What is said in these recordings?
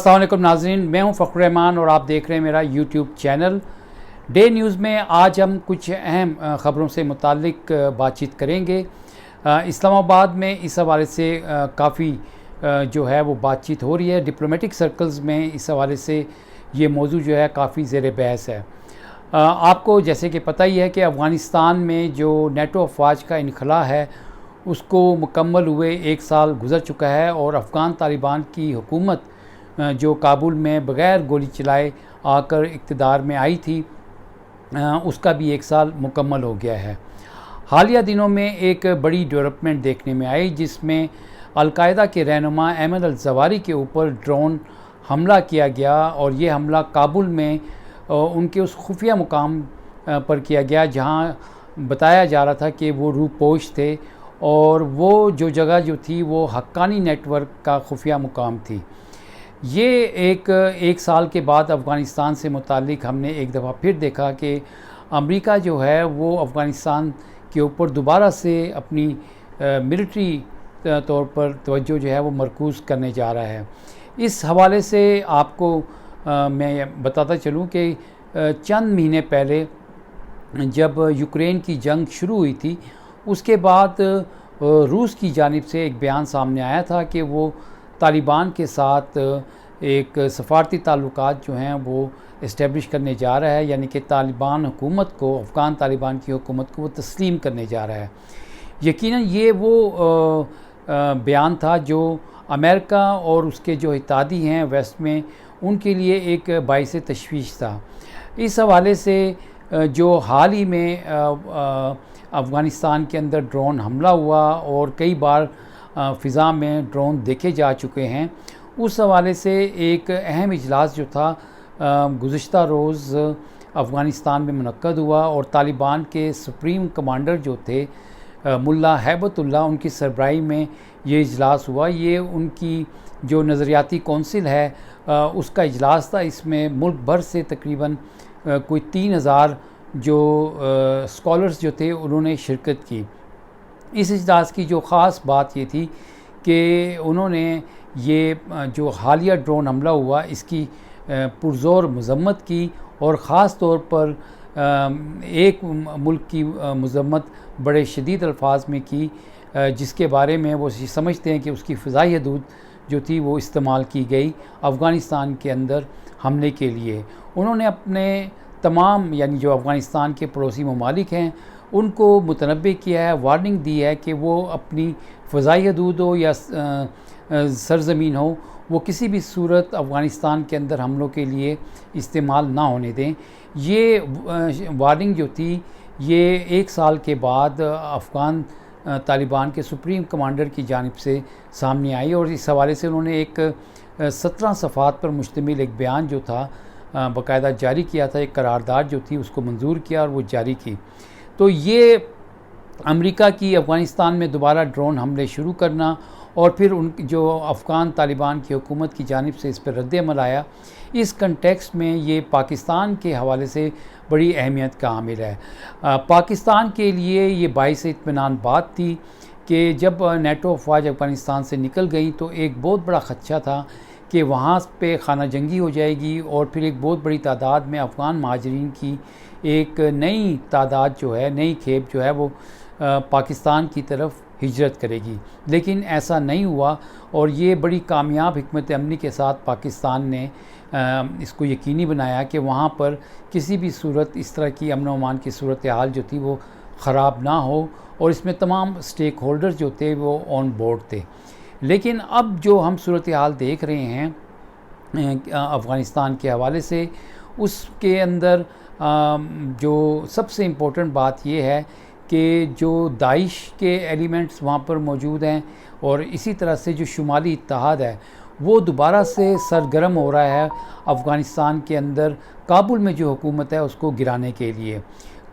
अस्सलाम वालेकुम नाज़रीन, मैं हूं फ़खरुर रहमान और आप देख रहे हैं मेरा यूट्यूब चैनल डे न्यूज़ में। आज हम कुछ अहम ख़बरों से मुताल्लिक बातचीत करेंगे। इस्लामाबाद में इस हवाले से काफ़ी जो है वो बातचीत हो रही है। डिप्लोमेटिक सर्कल्स में इस हवाले से ये मौजू जो है काफ़ी ज़ेर बहस है। आपको जैसे कि पता ही है कि अफ़गानिस्तान में जो नेटो अफवाज का इनखला है उसको मुकम्मल हुए 1 साल गुज़र चुका है और अफ़गान तालिबान की हुकूमत जो काबुल में बग़ैर गोली चलाए आकर इक़्तिदार में आई थी उसका भी 1 साल मुकम्मल हो गया है। हालिया दिनों में एक बड़ी डेवलपमेंट देखने में आई जिसमें अल-कायदा के रहनुमा अहमद अल-ज़वारी के ऊपर ड्रोन हमला किया गया और ये हमला काबुल में उनके उस खुफिया मुकाम पर किया गया जहाँ बताया जा रहा था कि वो रूपोश थे और वो जो जगह जो थी वो हक्कानी नेटवर्क का खुफिया मुकाम थी। ये एक साल के बाद अफ़गानिस्तान से मुताल्लिक हमने एक दफ़ा फिर देखा कि अमेरिका जो है वो अफ़गानिस्तान के ऊपर दोबारा से अपनी मिलिट्री तौर पर तवज्जो जो है वो मरकूज़ करने जा रहा है। इस हवाले से आपको मैं बताता चलूँ कि चंद महीने पहले जब यूक्रेन की जंग शुरू हुई थी उसके बाद रूस की जानिब से एक बयान सामने आया था कि वो तालिबान के साथ एक सफारती ताल्लुकात जो हैं वो इस्टेब्लिश करने जा रहा है, यानी कि तालिबान हुकूमत को, अफ़गान तालिबान की हुकूमत को वो तस्लीम करने जा रहा है। यकीनन ये वो बयान था जो अमेरिका और उसके जो इत्तेहादी हैं वेस्ट में उनके लिए एक बाइस तशवीश था। इस हवाले से जो हाल ही में अफ़गानिस्तान के अंदर ड्रोन हमला हुआ और कई बार फ़िज़ा में ड्रोन देखे जा चुके हैं, उस हवाले से एक अहम इजलास जो था गुज़िश्ता रोज़ अफ़गानिस्तान में मुनक्कद हुआ और तालिबान के सुप्रीम कमांडर जो थे मुल्ला हैबतुल्लाह, उनकी सरबराही में ये इजलास हुआ। ये उनकी जो नज़रियाती कौंसिल है उसका इजलास था। इसमें मुल्क भर से तकरीबन कोई 3000 जो स्कॉलर्स जो थे उन्होंने शिरकत की। इस इजलास की जो ख़ास बात ये थी कि उन्होंने ये जो हालिया ड्रोन हमला हुआ इसकी पुरज़ोर मज़म्मत की और ख़ास तौर पर एक मुल्क की मज़म्मत बड़े शदीद अल्फाज में की जिसके बारे में वो समझते हैं कि उसकी फ़िज़ाई हदूद जो थी वो इस्तेमाल की गई अफ़गानिस्तान के अंदर हमले के लिए। उन्होंने अपने तमाम यानी जो अफ़गानिस्तान के पड़ोसी ममालिक हैं उनको मुतनब्बे किया है, वार्निंग दी है कि वो अपनी फ़िज़ाई हदूद हो या सरज़मीन हो वो किसी भी सूरत अफ़गानिस्तान के अंदर हमलों के लिए इस्तेमाल ना होने दें। ये वार्निंग जो थी ये 1 साल के बाद अफ़गान तालिबान के सुप्रीम कमांडर की जानिब से सामने आई और इस हवाले से उन्होंने एक 17 सफ़हात पर मुश्तमिल एक बयान जो था बाकायदा जारी किया था। एक करारदाद जो थी उसको मंजूर किया और वो जारी की। तो ये अमेरिका की अफ़गानिस्तान में दोबारा ड्रोन हमले शुरू करना और फिर उन जो अफ़गान तालिबान की हुकूमत की जानिब से इस पर रद्द-ए-अमल आया, इस कंटेक्स्ट में ये पाकिस्तान के हवाले से बड़ी अहमियत का हामिल है। पाकिस्तान के लिए ये बाइस इत्मीनान बात थी कि जब नेटो अफवाज अफ़गानिस्तान से निकल गई तो एक बहुत बड़ा ख़दशा था कि वहाँ पे खाना जंगी हो जाएगी और फिर एक बहुत बड़ी तादाद में अफ़गान महाजरीन की एक नई तादाद जो है, नई खेप जो है वो पाकिस्तान की तरफ हिजरत करेगी। लेकिन ऐसा नहीं हुआ और ये बड़ी कामयाब हिकमत अमली के साथ पाकिस्तान ने इसको यकीनी बनाया कि वहाँ पर किसी भी सूरत इस तरह की अमन व अमान की सूरत हाल जो थी वो ख़राब ना हो और इसमें तमाम स्टेक होल्डर्स जो थे वो ऑन बोर्ड थे। लेकिन अब जो हम सूरत हाल देख रहे हैं अफ़गानिस्तान के हवाले से, उसके अंदर जो सबसे इम्पोर्टेंट बात ये है कि जो दाइश के एलिमेंट्स वहाँ पर मौजूद हैं और इसी तरह से जो शुमाली इत्तेहाद है वो दोबारा से सरगर्म हो रहा है अफ़गानिस्तान के अंदर काबुल में जो हुकूमत है उसको गिराने के लिए।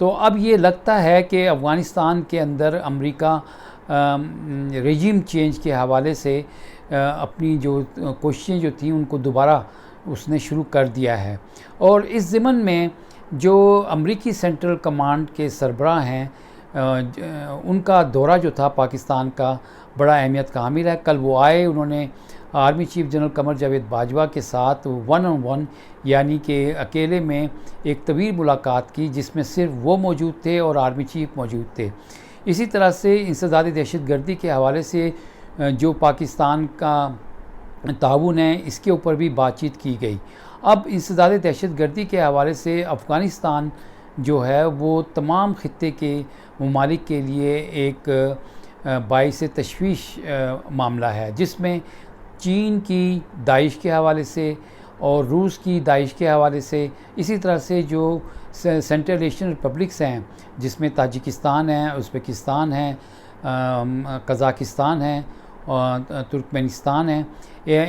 तो अब ये लगता है कि अफ़गानिस्तान के अंदर अमेरिका रेजिम चेंज के हवाले से अपनी जो कोशिशें जो थी उनको दोबारा उसने शुरू कर दिया है। और इस ज़िमन में जो अमरीकी सेंट्रल कमांड के सरबराह हैं उनका दौरा जो था पाकिस्तान का बड़ा अहमियत का हामिल है। कल वो आए, उन्होंने army chief general Qamar Javed Bajwa के साथ 1-on-1 यानी कि अकेले में एक तवील मुलाकात की, जिसमें सिर्फ वो मौजूद थे और आर्मी चीफ मौजूद थे। इसी तरह से इंसदादी दहशतगर्दी के हवाले से जो पाकिस्तान का ताउन है, इसके ऊपर भी बातचीत की गई। अब इंसदादी दहशतगर्दी के हवाले से अफ़गानिस्तान जो है वो तमाम ख़ित्ते के ममालिक के लिए एक बाइस तशवीश मामला है, जिसमें चीन की दाइश के हवाले से और रूस की दाइश के हवाले से, इसी तरह से जो सेंट्रल एशियन रिपब्लिक्स हैं जिसमें ताजिकिस्तान है, उज़्बेकिस्तान है, कज़ाकिस्तान है और तुर्कमेनिस्तान है,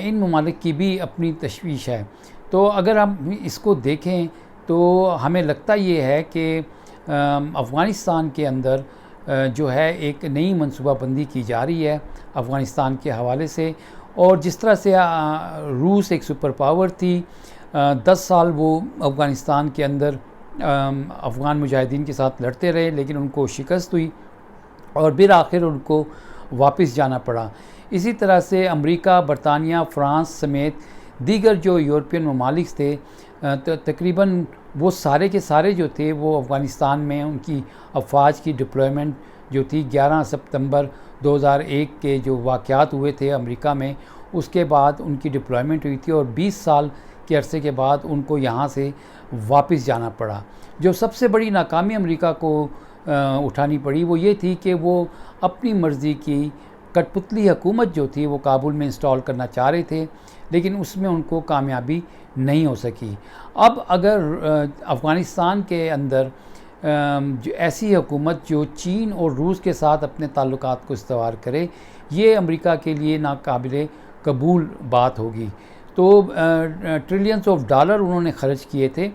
इन ममालिक की भी अपनी तशवीश है। तो अगर हम इसको देखें तो हमें लगता ये है कि अफ़गानिस्तान के अंदर जो है एक नई मनसूबाबंदी की जा रही है अफ़गानिस्तान के हवाले से। और जिस तरह से रूस एक सुपर पावर थी, 10 साल वो अफ़गानिस्तान के अंदर अफ़गान मुजाहिदीन के साथ लड़ते रहे, लेकिन उनको शिकस्त हुई और फिर आखिर उनको वापस जाना पड़ा। इसी तरह से अमेरिका, बरतानिया, फ़्रांस समेत दीगर जो यूरोपियन ममालिक थे, तकरीबन वो सारे के सारे जो थे वो अफ़गानिस्तान में उनकी अफवाज की डिप्लॉयमेंट जो थी 11 सितंबर 2001 के जो वाक़यात हुए थे अमेरिका में, उसके बाद उनकी डिप्लॉयमेंट हुई थी और 20 साल के अरसे के बाद उनको यहाँ से वापस जाना पड़ा। जो सबसे बड़ी नाकामी अमेरिका को उठानी पड़ी वो ये थी कि वो अपनी मर्ज़ी की कठपुतली हुकूमत जो थी वो काबुल में इंस्टॉल करना चाह रहे थे, लेकिन उसमें उनको कामयाबी नहीं हो सकी। अब अगर अफ़गानिस्तान के अंदर जो ऐसी हुकूमत जो चीन और रूस के साथ अपने ताल्लुकात को इस्तवार करे, ये अमेरिका के लिए नाकाबिले कबूल बात होगी। तो ट्रिलियंस ऑफ डॉलर उन्होंने ख़र्च किए थे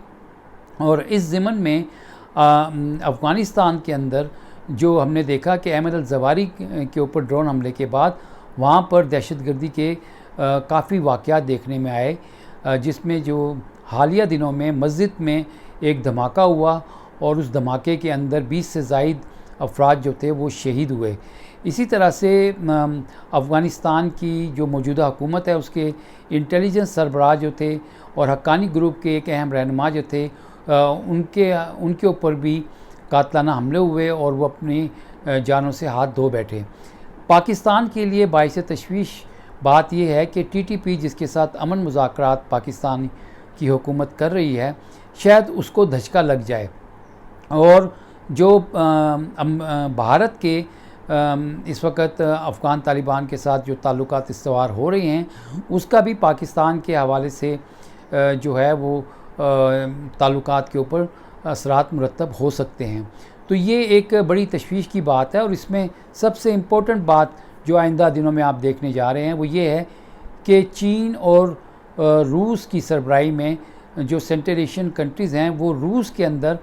और इस ज़िमन में अफ़गानिस्तान के अंदर जो हमने देखा कि अहमद अल-ज़वारी के ऊपर ड्रोन हमले के बाद वहाँ पर दहशतगर्दी के काफ़ी वाक़यात देखने में आए, जिसमें जो हालिया दिनों में मस्जिद में एक धमाका हुआ और उस धमाके के अंदर 20 से ज़ायद अफराद जो थे वो शहीद हुए। इसी तरह से अफ़गानिस्तान की जो मौजूदा हुकूमत है उसके इंटेलिजेंस सरबराह जो थे और हक्कानी ग्रुप के एक अहम रहनुमा जो थे, उनके ऊपर भी कातलाना हमले हुए और वो अपनी जानों से हाथ धो बैठे। पाकिस्तान के लिए बाइस तशवीश बात यह है कि टीटीपी जिसके साथ अमन मुज़ाकरात पाकिस्तान की हुकूमत कर रही है, शायद उसको धचका लग जाए और जो भारत के इस वक्त अफ़गान तालिबान के साथ जो ताल्लुकात इस्तवार हो रहे हैं, उसका भी पाकिस्तान के हवाले से जो है वो ताल्लुकात के ऊपर असरात मुरतब हो सकते हैं। तो ये एक बड़ी तशवीश की बात है और इसमें सबसे इम्पोर्टेंट बात जो आइंदा दिनों में आप देखने जा रहे हैं वो ये है कि चीन और रूस की सरबराही में जो सेंट्रल एशियन कंट्रीज़ हैं वो रूस के अंदर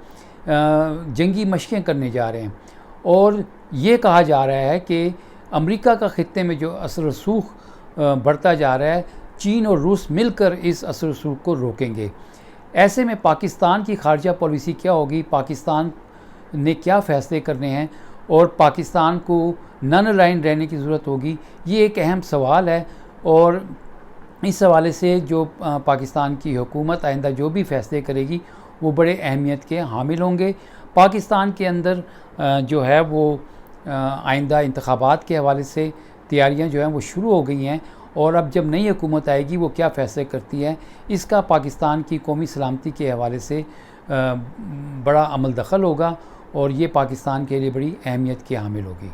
जंगी मशक़ें करने जा रहे हैं और ये कहा जा रहा है कि अमेरिका का ख़ित्ते में जो असर रसूख बढ़ता जा रहा है, चीन और रूस मिलकर इस असर रसूख को रोकेंगे। ऐसे में पाकिस्तान की खारजा पॉलिसी क्या होगी, पाकिस्तान ने क्या फ़ैसले करने हैं और पाकिस्तान को नॉन अलाइंड रहने की ज़रूरत होगी, ये एक अहम सवाल है। और इस हवाले से जो पाकिस्तान की हुकूमत आइंदा जो भी फ़ैसले करेगी वो बड़े अहमियत के हामिल होंगे। पाकिस्तान के अंदर जो है वो आइंदा इंतखाबात के हवाले से तैयारियां जो हैं वो शुरू हो गई हैं और अब जब नई हुकूमत आएगी वो क्या फ़ैसले करती है, इसका पाकिस्तान की कौमी सलामती के हवाले से बड़ा अमल दखल होगा और ये पाकिस्तान के लिए बड़ी अहमियत की हामिल होगी।